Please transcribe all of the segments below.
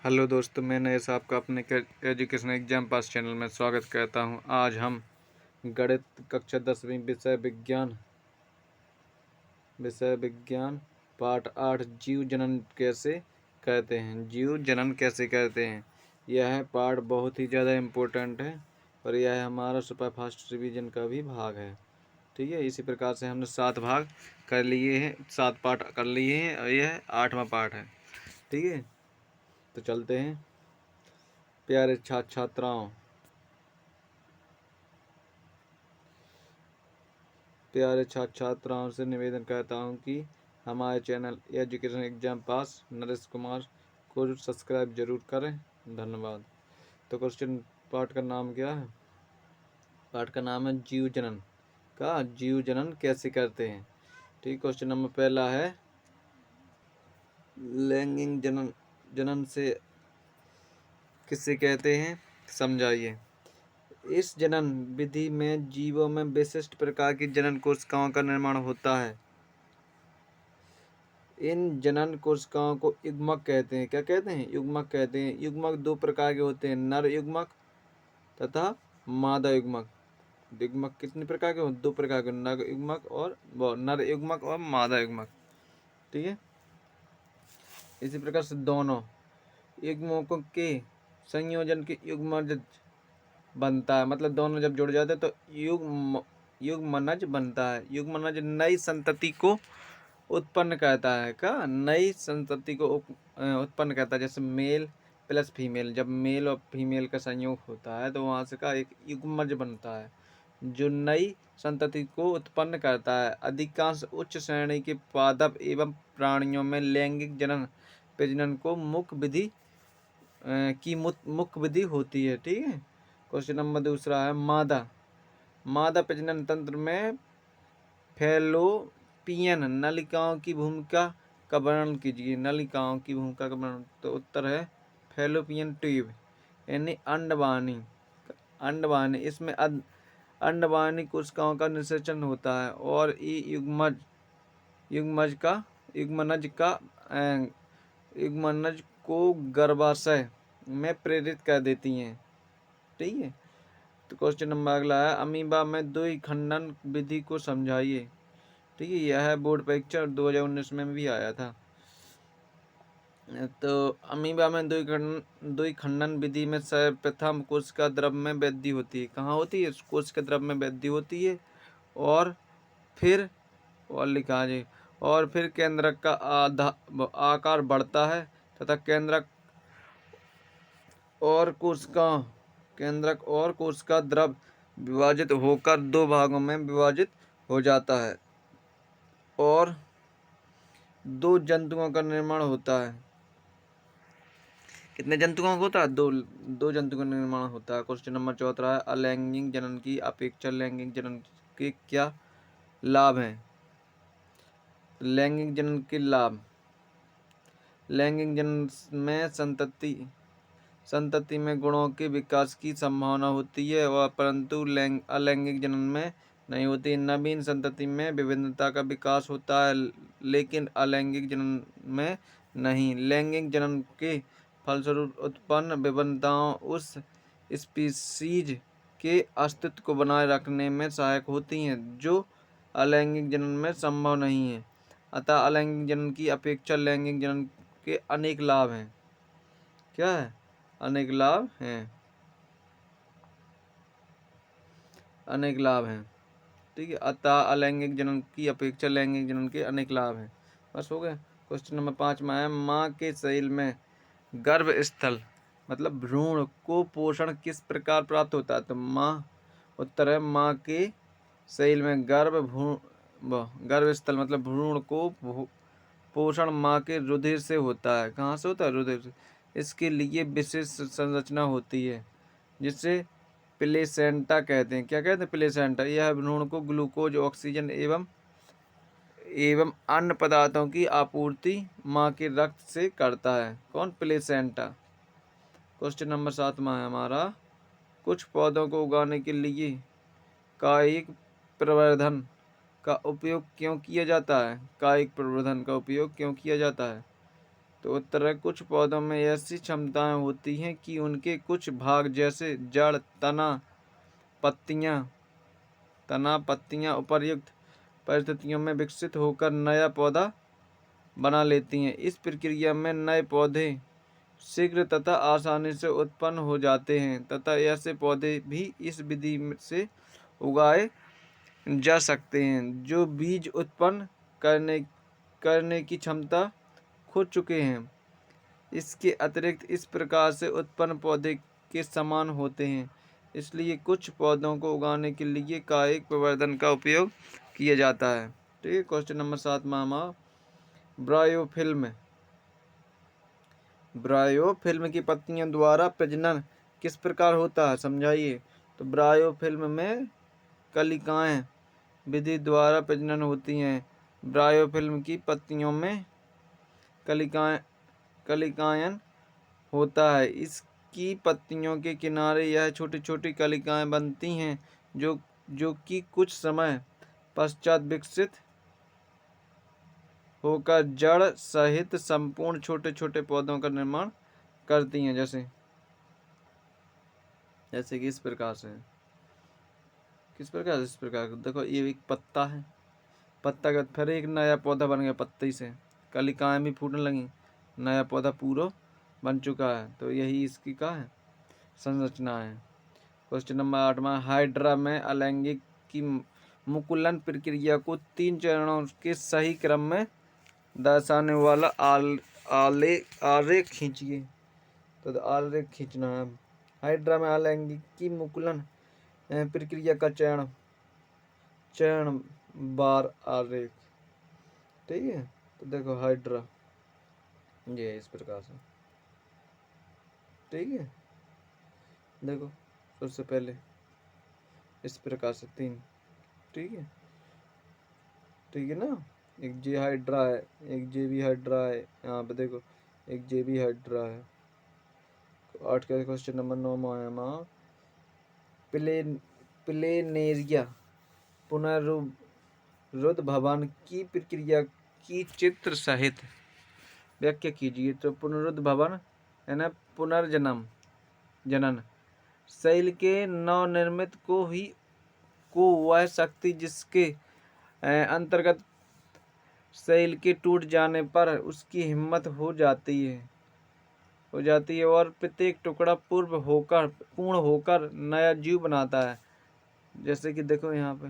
Hello दोस्तों, मैं नरेश आपका अपने एजुकेशन एग्जाम पास चैनल में स्वागत करता हूं। आज हम गणित कक्षा 10वीं विषय विज्ञान पाठ 8 जीव जनन कैसे कहते हैं। जीव जनन कैसे कहते हैं, यह पाठ बहुत ही ज़्यादा इम्पोर्टेंट है और यह हमारा सुपर फास्ट रिवीजन का भी भाग है। ठीक है, इसी प्रकार से हमने 7 भाग कर लिए हैं, 7 पाठ कर लिए हैं और यह 8वां पाठ है। ठीक है, तो चलते हैं। प्यारे छात्राओं, छात्राओं से निवेदन करता हूं कि हमारे चैनल एजुकेशन एग्जाम पास नरेश कुमार को सब्सक्राइब जरूर करें। धन्यवाद। तो क्वेश्चन पाठ का नाम क्या है? पाठ का नाम है जीव जनन। जीव जनन कैसे करते हैं। ठीक, क्वेश्चन नंबर पहला है लैंगिक जनन। जनन से किससे कहते हैं, समझाइए। इस जनन विधि में जीवों में विशिष्ट प्रकार की जनन कोशिकाओं का निर्माण होता है। इन जनन कोशिकाओं को युग्मक कहते हैं। क्या कहते हैं? युग्मक कहते हैं। युग्मक दो प्रकार के होते हैं, नर युग्मक तथा मादा युग्मक। युग्मक कितने प्रकार के? दो प्रकार के, नर युग्मक और मादा युग्मक। ठीक है, इसी प्रकार से दोनों युग्मकों के संयोजन के युग्मज बनता है। मतलब दोनों जब जुड़ जाते हैं तो युग्मनज बनता है। युग्मनज नई संतति को उत्पन्न करता है। नई संतति को उत्पन्न करता है। जैसे मेल प्लस फीमेल, जब मेल और फीमेल का संयोग होता है तो वहाँ से एक युग्मज बनता है जो नई संतति को उत्पन्न करता है। अधिकांश उच्च श्रेणी के पादप एवं प्राणियों में लैंगिक जनन प्रजनन को मुख्य विधि होती है। ठीक है, क्वेश्चन नंबर दूसरा है मादा प्रजनन तंत्र में फैलोपियन नलिकाओं की भूमिका का वर्णन कीजिए। नलिकाओं की भूमिका का वर्णन, तो उत्तर है फैलोपियन ट्यूब यानी अंडवाहिनी। इसमें अंडवाहिनी कोशिकाओं का निषेचन होता है और युग्मनज को गर्भाशय में प्रेरित कर देती हैं। ठीक है, तो क्वेश्चन नंबर अगला है अमीबा में द्विखंडन विधि को समझाइए। ठीक है, यह बोर्ड परीक्षा 2019 में भी आया था। तो अमीबा में द्विखंडन विधि में सर्वप्रथम कोशिका द्रव में वृद्धि होती है। कहाँ होती है? कोशिका द्रव में वृद्धि होती है और फिर लिखा है और फिर केंद्रक का आकार बढ़ता है तथा केंद्रक और कोशिका द्रव विभाजित होकर दो भागों में विभाजित हो जाता है और दो जंतुओं का निर्माण होता है। कितने जंतुओं का होता है? दो जंतुओं का निर्माण होता है। क्वेश्चन नंबर चौथा है अलैंगिक जनन की अपेक्षा लैंगिक जनन के क्या लाभ हैं। लैंगिक जनन के लाभ। लैंगिक जनन में संतति में गुणों के विकास की संभावना होती है और परंतु अलैंगिक जनन में नहीं होती। नवीन संतति में विभिन्नता का विकास होता है लेकिन अलैंगिक जनन में नहीं। लैंगिक जनन के फलस्वरूप उत्पन्न विभिन्नताओं उस स्पीशीज के अस्तित्व को बनाए रखने में सहायक होती हैं जो अलैंगिक जनन में संभव नहीं है। अतः अलैंगिक जनन की अपेक्षा लैंगिक जनन के अनेक लाभ हैं। क्या है? अनेक लाभ हैं। ठीक है, अतः अलैंगिक जनन की अपेक्षा लैंगिक जनन के अनेक लाभ हैं। बस हो गए। क्वेश्चन नंबर 5 में है माँ के शरीर में गर्भस्थल मतलब भ्रूण को पोषण किस प्रकार प्राप्त होता है। तो उत्तर है माँ के शरीर में गर्भस्थल मतलब भ्रूण को पोषण माँ के रुधिर से होता है। कहाँ से होता है? रुधिर से। इसके लिए विशेष संरचना होती है जिसे प्लेसेंटा कहते हैं। क्या कहते हैं? प्लेसेंटा। यह भ्रूण को ग्लूकोज ऑक्सीजन एवं अन्य पदार्थों की आपूर्ति माँ के रक्त से करता है। कौन? प्लेसेंटा। क्वेश्चन नंबर 7 में है हमारा कुछ पौधों को उगाने के लिए कायिक प्रवर्धन का उपयोग क्यों किया जाता है। कायिक प्रवर्धन का उपयोग क्यों किया जाता है? तो उत्तर है कुछ पौधों में ऐसी क्षमताएं होती हैं कि उनके कुछ भाग जैसे जड़, पत्तियां उपर्युक्त परिस्थितियों में विकसित होकर नया पौधा बना लेती हैं। इस प्रक्रिया में नए पौधे शीघ्र तथा आसानी से उत्पन्न हो जाते हैं तथा ऐसे पौधे भी इस विधि से उगाए जा सकते हैं जो बीज उत्पन्न करने की क्षमता खो चुके हैं। इसके अतिरिक्त इस प्रकार से उत्पन्न पौधे के समान होते हैं, इसलिए कुछ पौधों को उगाने के लिए कायिक प्रवर्धन का उपयोग किया जाता है। ठीक है। क्वेश्चन नंबर 7 मामा, ब्रायोफिल्म की पत्तियों द्वारा प्रजनन किस प्रकार होता है, समझाइए। तो ब्रायोफिल्म में कलिकाएं विधि द्वारा प्रजनन होती हैं। ब्रायोफिल्म की पत्तियों में कलिकायन होता है। इसकी पत्तियों के किनारे यह छोटी छोटी कलिकाएं बनती हैं जो कि कुछ समय पश्चात विकसित होकर जड़ सहित संपूर्ण छोटे छोटे पौधों का निर्माण करती हैं। जैसे कि इस प्रकार से देखो, ये एक पत्ता है, पत्ता का फिर एक नया पौधा बन गया, पत्ती से कलिकाएं भी फूटने लगी, नया पौधा पूरा बन चुका है। तो यही इसकी का है संरचना है। क्वेश्चन नंबर 8 हाइड्रा में अलैंगिक की मुकुलन प्रक्रिया को 3 चरणों के सही क्रम में दर्शाने वाला आलेख खींचिए। तो आलेख खींचना है। हाइड्रा में अलैंगिक की मुकुलन प्रक्रिया का चरण बार आरेख। ठीक है। तो देखो हाइड्रा ये इस प्रकार से। ठीक है। देखो सबसे पहले इस प्रकार से 3। ठीक है। ना, एक जे हाइड्रा है, एक जे भी हाइड्रा है, यहाँ पे देखो एक जे भी हाइड्रा है। 8 का क्वेश्चन नंबर 9 प्लेनेरिया पुनरुद्भवन की प्रक्रिया की चित्र सहित व्याख्या कीजिए। तो पुनरुद्भवन यानी जनन शैल के नवनिर्मित को वह शक्ति जिसके अंतर्गत शैल के टूट जाने पर उसकी हिम्मत हो जाती है और प्रत्येक टुकड़ा पूर्ण होकर नया जीव बनाता है। जैसे कि देखो यहाँ पे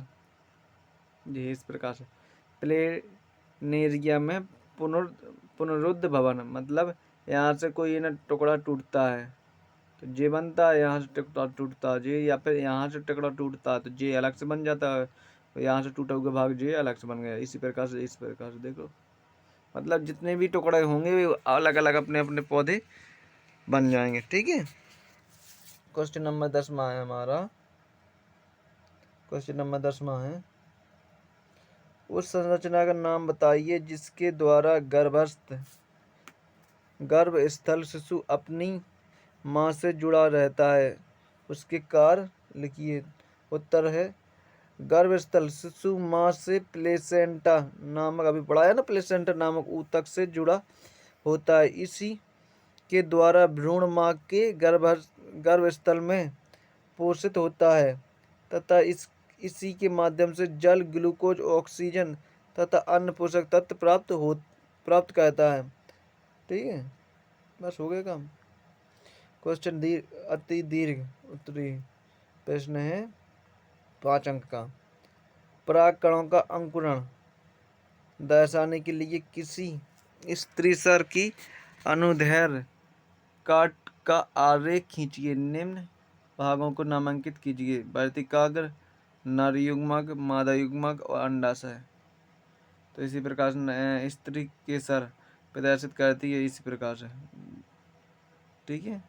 ये इस प्रकार से प्लेनेरिया में पुनरुद्भवन मतलब यहाँ से कोई ना टुकड़ा टूटता है तो जे बनता है, यहाँ से टुकड़ा टूटता है जे, या फिर यहाँ से टुकड़ा टूटता है तो जे अलग से बन जाता है, तो यहाँ से टूटा हुआ भाग जे अलग से बन गया। इसी प्रकार से इस प्रकार से देखो, मतलब जितने भी टुकड़े होंगे वे अलग अलग अपने अपने पौधे बन जाएंगे। ठीक है। क्वेश्चन नंबर 10 है हमारा। क्वेश्चन नंबर 10 है उस संरचना का नाम बताइए जिसके द्वारा गर्भस्थल शिशु अपनी माँ से जुड़ा रहता है, उसके कार्य लिखिए। उत्तर है गर्भस्थल शिशु माँ से प्लेसेंटा नामक, अभी पढ़ा है ना, प्लेसेंटा नामक ऊतक से जुड़ा होता है। इसी के द्वारा भ्रूण माँ के गर्भस्थल में पोषित होता है तथा इसी के माध्यम से जल, ग्लूकोज, ऑक्सीजन तथा अन्य पोषक तत्व प्राप्त करता है। ठीक है। बस हो गया काम। क्वेश्चन अति दीर्घ उत्तरी प्रश्न है 5 अंक का। परागकणों का अंकुरण दर्शाने के लिए किसी स्त्रीसर की अनुदैर्ध्य काट का आरेख खींचिए। निम्न भागों को नामांकित कीजिए। वर्तिकाग्र, नर युग्मक, मादा युग्मक और अंडाशय। तो इसी प्रकार से स्त्री के सर प्रदर्शित करती है इसी प्रकार से। ठीक है।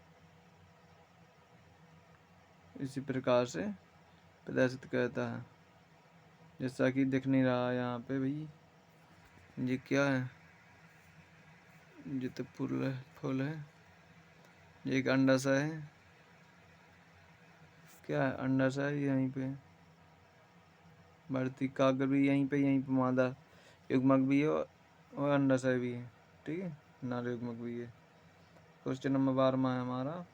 इसी प्रकार से प्रदर्शित करता है, जैसा कि दिख नहीं रहा यहाँ पे भाई। ये क्या है, ये तो फूल है। ये एक अंडाशय है। क्या है, अंडाशय यहीं पे, वर्तिकाग्र भी यहीं पे मादा युग्मक भी है और अंडाशय भी है। ठीक है। नर युग्मक भी है। क्वेश्चन नंबर 12 है हमारा।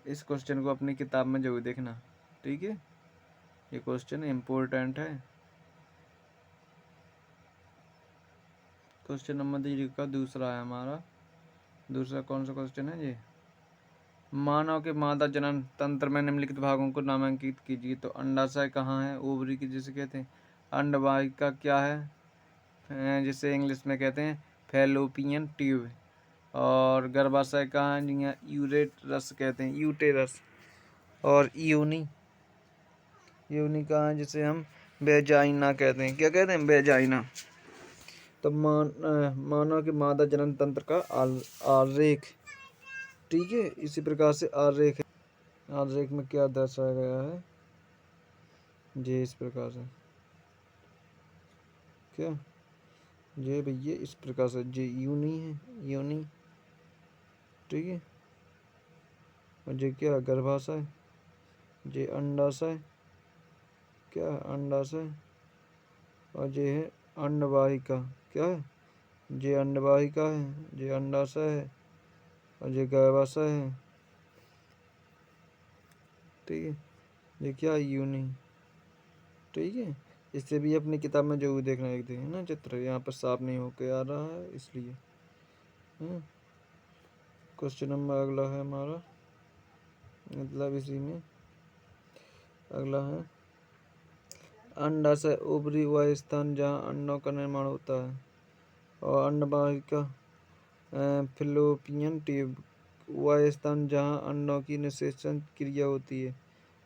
इस क्वेश्चन को अपनी किताब में जरूर देखना, ठीक है, ये क्वेश्चन इम्पोर्टेंट है। क्वेश्चन नंबर 3 का दूसरा है हमारा। दूसरा कौन सा क्वेश्चन है ये? मानव के मादा जनन तंत्र में निम्नलिखित भागों को नामांकित कीजिए। तो अंडाशय कहाँ है? ओवरी की जिसे कहते हैं। अंडवाहिका क्या है? जिसे इंग्लिश में कहते हैं फैलोपियन ट्यूब। और गर्भाशय कहाँ है? जिन्हें यूरेटरस कहते हैं, यूटेरस। और योनि कहाँ है? जिसे हम वेजाइना कहते हैं। क्या कहते हैं? वेजाइना। तो मानव के मादा जनन तंत्र का आरेख, ठीक है, इसी प्रकार से आरेख है। आरेख में क्या दर्शाया गया है? ये इस प्रकार से, क्या ये भैया इस प्रकार से, ये यूनी है, यूनी, ठीक है। और ये क्या? गर्भाशय। ये अंडाशय, क्या है? अंडाशय। और ये है अंडवाहिका, क्या है? ये अंडवाहिका है, ये अंडाशय है, और ये गर्भाशय है, ठीक है। ये क्या? यूनी, ठीक है। इससे भी अपनी किताब में जरूर देखना, एक है ना चित्र, यहाँ पर साफ नहीं होके आ रहा है इसलिए। क्वेश्चन नंबर अगला है हमारा, मतलब इसी में अगला है। अंडाशय ओवरी वह स्थान जहाँ अंडों का निर्माण होता है। और अंडवाहिका फैलोपियन ट्यूब वह स्थान जहाँ अंडों की निषेचन क्रिया होती है।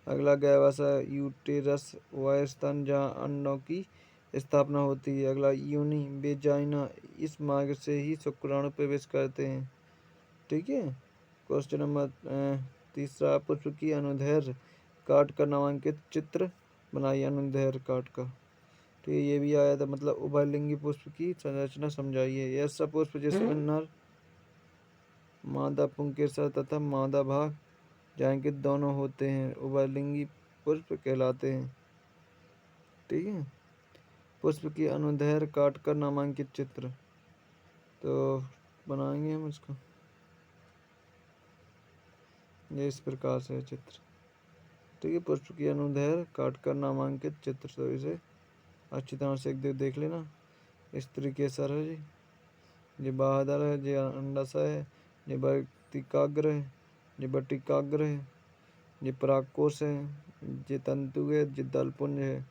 अगला गर्भाशय यूटेरस वह स्थान जहाँ अंडों की स्थापना होती है। अगला यूनी वेजाइना इस मार्ग से ही शुक्राणु प्रवेश करते हैं, ठीक है। क्वेश्चन नंबर तीसरा, पुष्प की अनुदैर्ध्य काट का नामांकित चित्र बनाइए। अनुदैर्ध्य काट का, ठीक है, ये भी आया था, मतलब उभयलिंगी पुष्प की संरचना समझाइए। ऐसा पुष्प जिसमें नर मादा पुंकेसर तथा मादा भाग जाएंगे दोनों होते हैं उभयलिंगी पुष्प कहलाते हैं, ठीक है। पुष्प की अनुदैर्ध्य काट कर नामांकित चित्र, तो बनाएंगे हम इसको, ये इस प्रकार से है चित्र, ठीक है। पुष्प की अनुदैर्ध्य काट कर नामांकित चित्र, तो इसे अच्छी तरह से एक देख लेना। इस तरीके से है जी, ये बाहदर है, ये अंडाशय है, ये वर्तिकाग्र है, ये बटिकाग्र है, ये परागकोश है, ये तंतु है, ये दलपुंज है,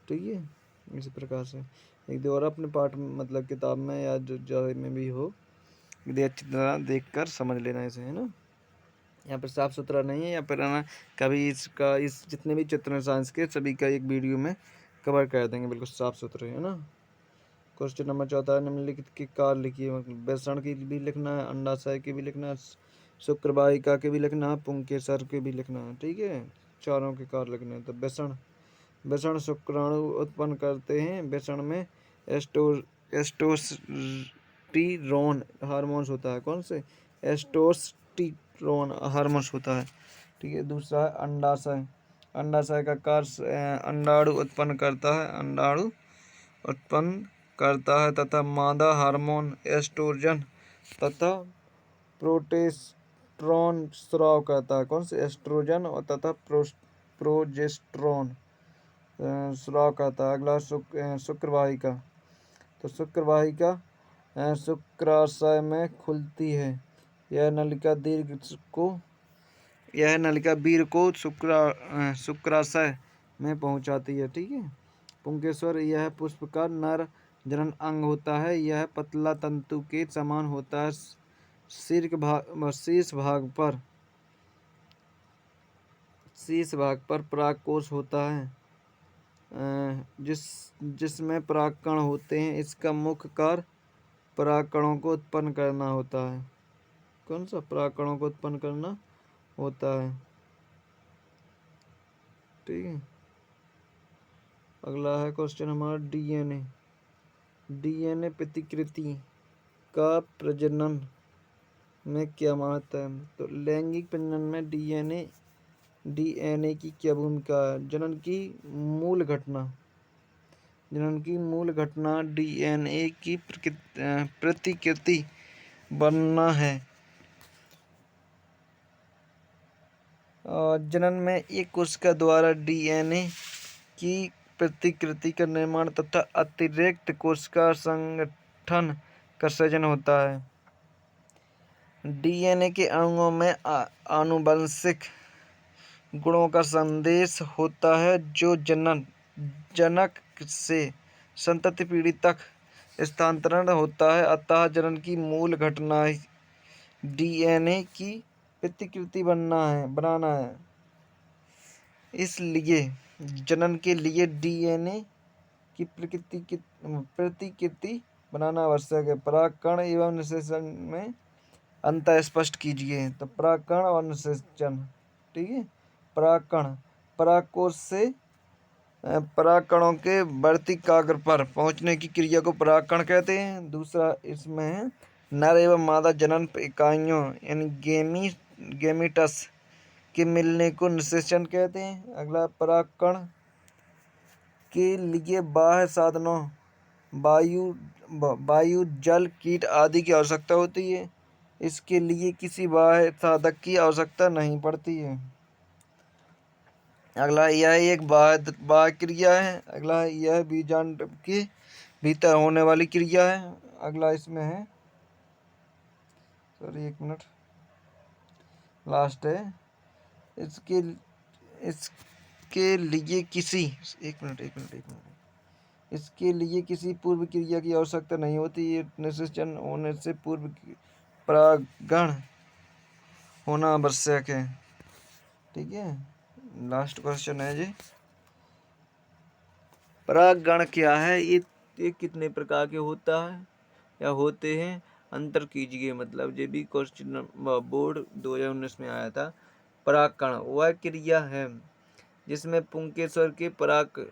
ठीक है। इसी प्रकार से एक दो और अपने पाठ मतलब किताब में या जो में भी हो, यदि अच्छी तरह देखकर समझ लेना इसे, है ना। यहाँ पर साफ सुथरा नहीं है, यहाँ पर है ना, कभी इसका इस जितने भी चित्र हैं साइंस के सभी का एक वीडियो में कवर कर देंगे, बिल्कुल साफ सुथरे, है ना। क्वेश्चन नंबर 14, निम्नलिखित के कार्य लिखिए। मतलब वृषण की भी लिखना है, अंडाशय की भी लिखना है, शुक्रवाहिका के भी लिखना है, पुंकेसर के भी लिखना है, ठीक है। चारों के कार्य लिखने हैं। तो वृषण शुक्राणु उत्पन्न करते हैं। वृषण में एस्टोस्टिरोन हार्मोन्स होता है। कौन से? एस्टोस्टिरोन हार्मोन्स होता है, ठीक है। दूसरा है अंडाशय। अंडाशय का कार्य अंडाणु उत्पन्न करता है, अंडाणु उत्पन्न करता है तथा मादा हार्मोन एस्ट्रोजन तथा प्रोटेस्टेरोन स्राव करता है। कौन से? एस्ट्रोजन और तथा प्रोजेस्टेरोन स्राव करता है। अगला शुक्रवाहिका। तो शुक्रवाहिका शुक्राशय में खुलती है। यह नलिका वीर्य को शुक्राशय में पहुंचाती है, ठीक है। पुंकेसर यह पुष्प का नर जनन अंग होता है। यह पतला तंतु के समान होता है। शीर्ष भाग पर परागकोश होता है, जिसमें परागकण होते हैं। इसका मुख्य कार्य परागकणों को उत्पन्न करना होता है। कौन सा? परागकणों को उत्पन्न करना होता है, ठीक है। अगला है क्वेश्चन हमारा डीएनए प्रतिकृति का प्रजनन में क्या महत्व है? तो लैंगिक प्रजनन में डीएनए की क्या भूमिका है? जनन की मूल घटना डीएनए की प्रतिकृति बनना है। जनन में एक कोशिका द्वारा डीएनए की प्रतिकृति का निर्माण तथा अतिरिक्त कोशिका संगठन का सृजन होता है। डीएनए के अणुओं में आनुवंशिक गुणों का संदेश होता है जो जनक से संतति पीढ़ी तक स्थानांतरण होता है। अतः जनन की मूल घटना डीएनए की प्रतिकृति बनाना है। इसलिए जनन के लिए डीएनए की प्रतिकृति बनाना आवश्यक है। परागकण एवं निषेचन में अंतर स्पष्ट कीजिए। तो परागकण और निषेचन, ठीक है। परागकण, परागकोश से परागकणों के वर्तिकाग्र पर पहुंचने की क्रिया को परागकण कहते हैं। दूसरा इसमें है नर एवं मादा जनन इकाइयों यानी गेमिटस के मिलने को निषेचन कहते हैं। अगला परागकण के लिए बाह्य साधनों वायु, जल, कीट आदि की आवश्यकता होती है। इसके लिए किसी बाह्य साधक की आवश्यकता नहीं पड़ती है। अगला यह एक बाह्य क्रिया है। अगला यह बीजांड के भीतर होने वाली क्रिया है। अगला इसमें है, सॉरी एक मिनट, लास्ट है। इसके लिए किसी एक मिनट इसके लिए किसी पूर्व क्रिया की आवश्यकता नहीं होती। ये निषेचन होने से पूर्व परागण होना आवश्यक है, ठीक है। लास्ट क्वेश्चन है जी, परागण क्या है, ये कितने प्रकार के होता है या होते हैं, अंतर कीजिए। मतलब ये भी क्वेश्चन बोर्ड 2019 में आया था। परागकण वह क्रिया है जिसमें पुंकेसर के पराग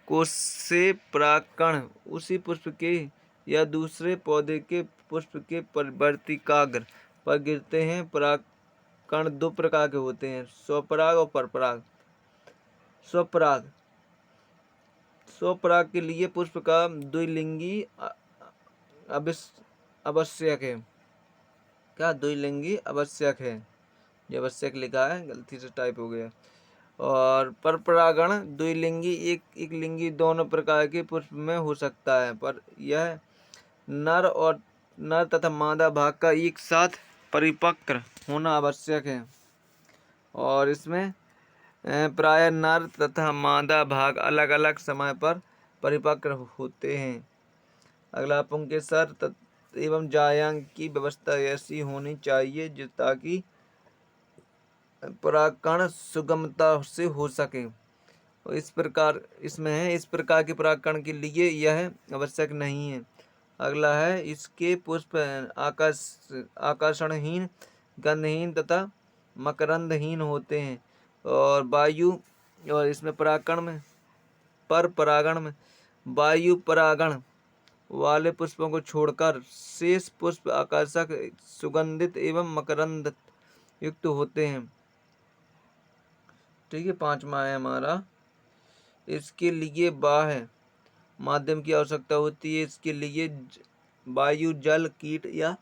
कोश से परागकण उसी पुष्प के या दूसरे पौधे के पुष्प के वर्तिकाग्र पर गिरते हैं। परागकण दो प्रकार के होते हैं, स्वपराग और परपराग। स्वपराग के लिए पुष्प का द्विलिंगी आवश्यक है। क्या द्विलिंगी आवश्यक है? ये आवश्यक लिखा है, गलती से टाइप हो गया। और परपरागण द्विलिंगी एक लिंगी दोनों प्रकार के पुष्प में हो सकता है, पर यह नर तथा मादा भाग का एक साथ परिपक्व होना आवश्यक है। और इसमें प्रायः नर तथा मादा भाग अलग अलग समय पर परिपक्व होते हैं। अगला पुंकेसर एवं जायांग की व्यवस्था ऐसी होनी चाहिए ताकि परागकण सुगमता से हो सके। इस प्रकार इसमें है, इस प्रकार के परागकण के लिए यह आवश्यक नहीं है। अगला है, इसके पुष्प आकर्षणहीन, गंधहीन तथा मकरंदहीन होते हैं। और इसमें परागकण में परागण में वायु परागण वाले पुष्पों को छोड़कर शेष पुष्प आकर्षक, सुगंधित एवं मकरंद युक्त होते हैं, ठीक है। पांचवा है हमारा, इसके लिए बाह्य माध्यम की आवश्यकता होती है। इसके लिए वायु, जल, कीट या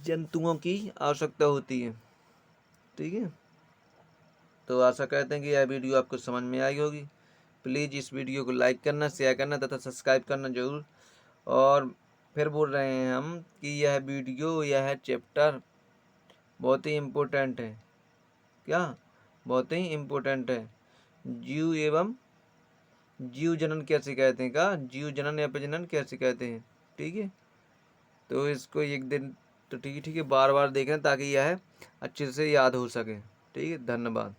जंतुओं की आवश्यकता होती है, ठीक है। तो आशा करते हैं कि यह वीडियो आपको समझ में आई होगी। प्लीज़ इस वीडियो को लाइक करना, शेयर करना तथा सब्सक्राइब करना जरूर। और फिर बोल रहे हैं हम कि यह चैप्टर बहुत ही इम्पोर्टेंट है। क्या? बहुत ही इम्पोर्टेंट है। जीव जनन कैसे कहते हैं, का जीव जनन या प्रजनन कैसे कहते हैं, ठीक है। तो इसको एक दिन तो ठीक है बार बार देखना ताकि यह अच्छे से याद हो सके, ठीक है। धन्यवाद।